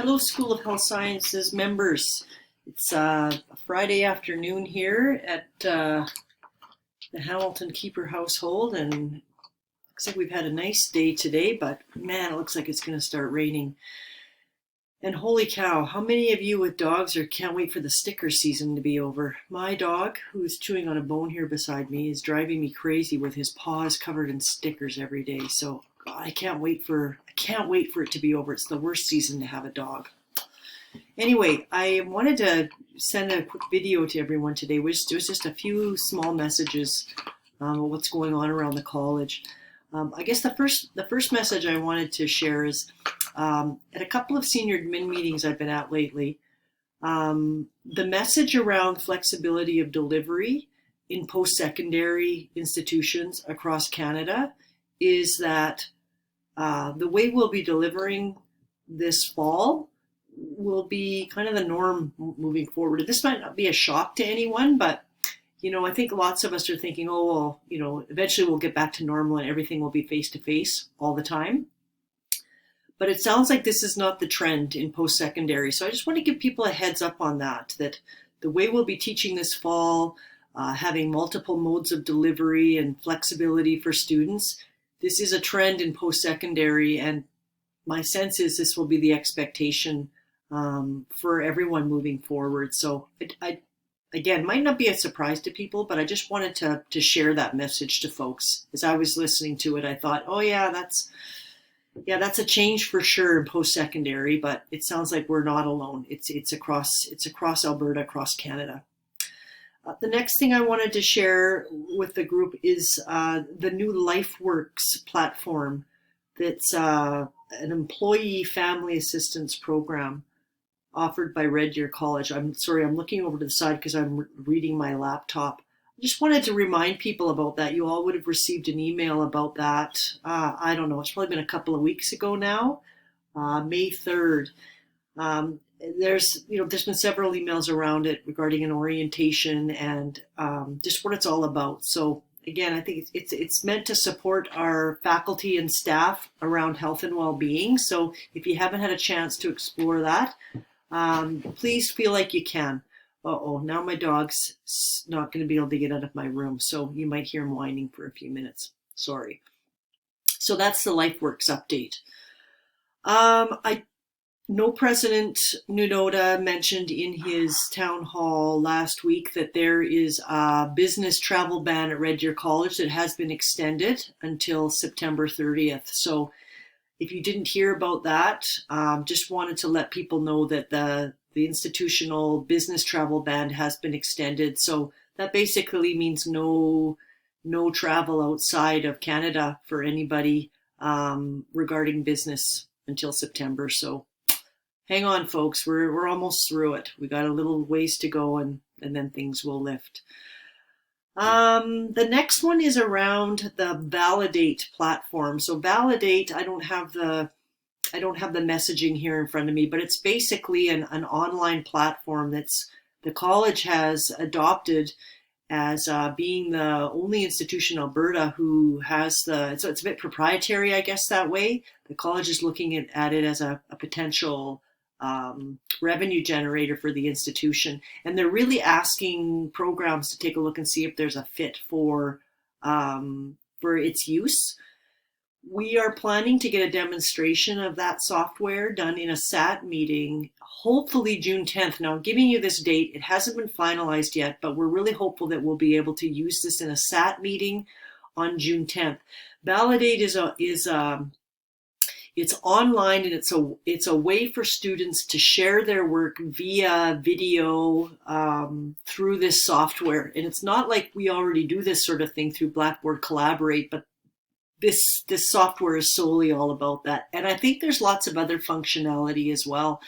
Hello, School of Health Sciences members. It's a Friday afternoon here at the Hamilton Keeper household, and looks like we've had a nice day today, but man, it looks like it's going to start raining. And holy cow, how many of you with dogs can't wait for the sticker season to be over? My dog, who's chewing on a bone here beside me, is driving me crazy with his paws covered in stickers every day. So God, I can't wait for it to be over. It's the worst season to have a dog. Anyway, I wanted to send a quick video to everyone today. There was just a few small messages of what's going on around the college. I guess the first message I wanted to share is at a couple of senior admin meetings I've been at lately, the message around flexibility of delivery in post-secondary institutions across Canada is that the way we'll be delivering this fall will be kind of the norm moving forward. This might not be a shock to anyone, but I think lots of us are thinking, oh, well, eventually we'll get back to normal and everything will be face-to-face all the time. But it sounds like this is not the trend in post-secondary. So I just want to give people a heads up on that the way we'll be teaching this fall, having multiple modes of delivery and flexibility for students, this is a trend in post-secondary, and my sense is this will be the expectation for everyone moving forward. So again, might not be a surprise to people, but I just wanted to share that message to folks. As I was listening to it, I thought, oh yeah, that's a change for sure in post-secondary, but it sounds like we're not alone. It's across Alberta, across Canada. The next thing I wanted to share with the group is the new LifeWorks platform. That's an employee family assistance program offered by Red Deer College. I'm sorry, I'm looking over to the side because I'm reading my laptop. I just wanted to remind people about that. You all would have received an email about that. I don't know, it's probably been a couple of weeks ago now, May 3rd. There's been several emails around it regarding an orientation and just what it's all about. So again, I think it's meant to support our faculty and staff around health and well-being. So if you haven't had a chance to explore that, please feel like you can. Uh-oh, now my dog's not going to be able to get out of my room, so you might hear him whining for a few minutes. Sorry. So that's the LifeWorks update. I know President Nunoda mentioned in his town hall last week that there is a business travel ban at Red Deer College that has been extended until September 30th. So if you didn't hear about that, just wanted to let people know that the institutional business travel ban has been extended. So that basically means no travel outside of Canada for anybody regarding business until September. So hang on, folks. We're almost through it. We got a little ways to go, and then things will lift. The next one is around the Validate platform. So Validate, I don't have the messaging here in front of me, but it's basically an online platform that's the college has adopted as being the only institution in Alberta who has so it's a bit proprietary, I guess, that way. The college is looking at it as a potential revenue generator for the institution, and they're really asking programs to take a look and see if there's a fit for its use. We are planning to get a demonstration of that software done in a SAT meeting, hopefully June 10th. Now, I'm giving you this date. It hasn't been finalized yet, but we're really hopeful that we'll be able to use this in a SAT meeting on June 10th. Validate it's online, and it's a way for students to share their work via video through this software. And it's not like we already do this sort of thing through Blackboard Collaborate, but this software is solely all about that. And I think there's lots of other functionality as well.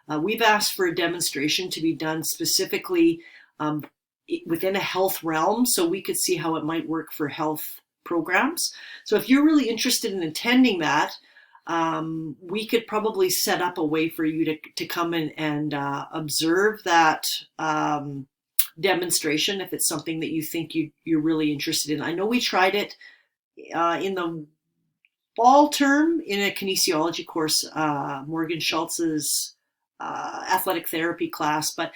We've asked for a demonstration to be done specifically within a health realm, so we could see how it might work for health programs. So if you're really interested in attending that, we could probably set up a way for you to come in and observe that demonstration if it's something that you think you're really interested in. I know we tried it in the fall term in a kinesiology course. Morgan Schultz's athletic therapy class, but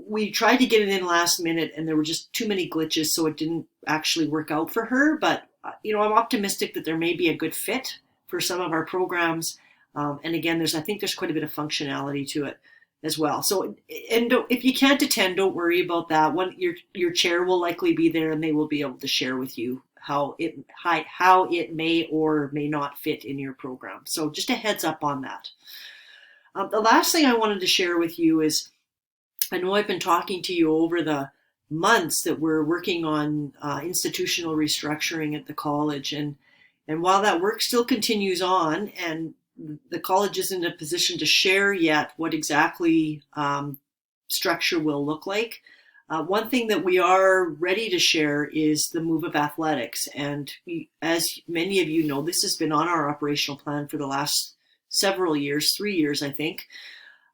we tried to get it in last minute and there were just too many glitches, so it didn't actually work out for her. But I'm optimistic that there may be a good fit for some of our programs. And again, I think there's quite a bit of functionality to it as well. So, and if you can't attend, don't worry about that. Your chair will likely be there, and they will be able to share with you how it may or may not fit in your program. So just a heads up on that. The last thing I wanted to share with you is, I know I've been talking to you over the months that we're working on institutional restructuring at the college, and while that work still continues on, and the college isn't in a position to share yet what exactly structure will look like, one thing that we are ready to share is the move of athletics. And as many of you know, this has been on our operational plan for the last several years, 3 years, I think,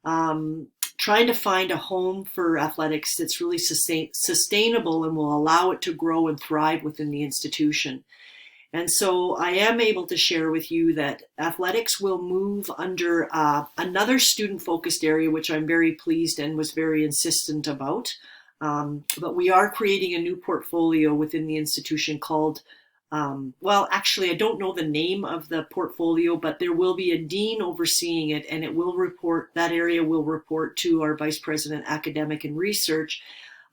trying to find a home for athletics that's really sustainable and will allow it to grow and thrive within the institution. And so I am able to share with you that athletics will move under another student-focused area, which I'm very pleased and was very insistent about. But we are creating a new portfolio within the institution called, well, actually, I don't know the name of the portfolio, but there will be a dean overseeing it, and that area will report to our Vice President, Academic and Research.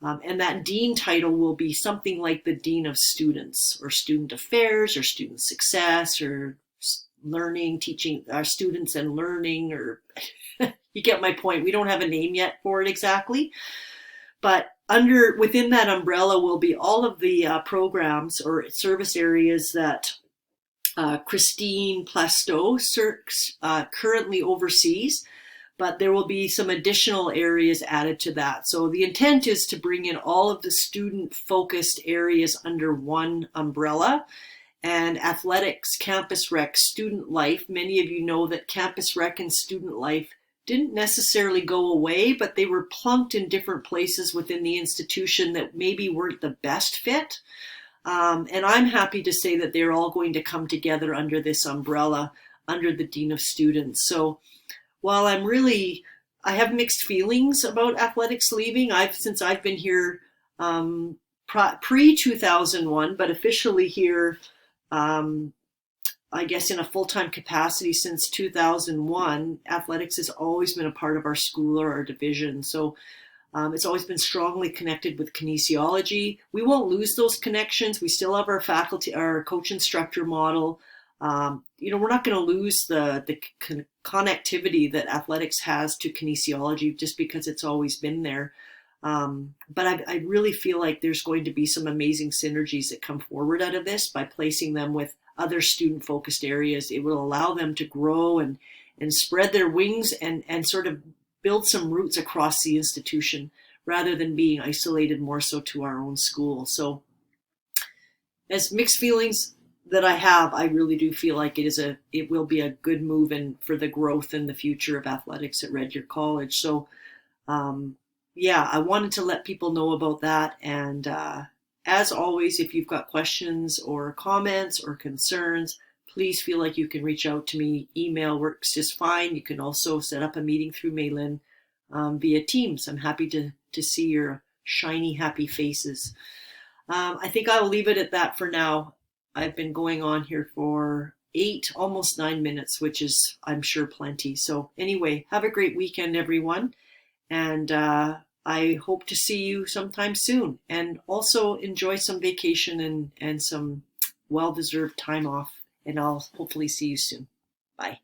And that dean title will be something like the Dean of Students, or Student Affairs, or Student Success, or Learning, Teaching, Students and Learning, or you get my point. We don't have a name yet for it exactly. But within that umbrella will be all of the programs or service areas that Christine Plasteau currently oversees, but there will be some additional areas added to that. So the intent is to bring in all of the student-focused areas under one umbrella. And athletics, campus rec, student life. Many of you know that campus rec and student life didn't necessarily go away, but they were plunked in different places within the institution that maybe weren't the best fit. And I'm happy to say that they're all going to come together under this umbrella, under the Dean of Students. So while I have mixed feelings about athletics leaving. Since I've been here pre-2001, but officially here, I guess in a full-time capacity since 2001, athletics has always been a part of our school or our division. So it's always been strongly connected with kinesiology. We won't lose those connections. We still have our faculty, our coach instructor model. We're not going to lose the connectivity that athletics has to kinesiology just because it's always been there. But I really feel like there's going to be some amazing synergies that come forward out of this by placing them with other student-focused areas. It will allow them to grow and spread their wings and sort of build some roots across the institution rather than being isolated more so to our own school. So as mixed feelings that I have, I really do feel like it will be a good move for the growth and the future of athletics at Red Deer College. So I wanted to let people know about that. And as always, if you've got questions or comments or concerns, please feel like you can reach out to me. Email works just fine. You can also set up a meeting through Maylin via Teams. I'm happy to see your shiny, happy faces. I think I will leave it at that for now. I've been going on here for 8, almost 9 minutes, which is, I'm sure, plenty. So anyway, have a great weekend, everyone. And I hope to see you sometime soon. And also enjoy some vacation and some well-deserved time off. And I'll hopefully see you soon. Bye.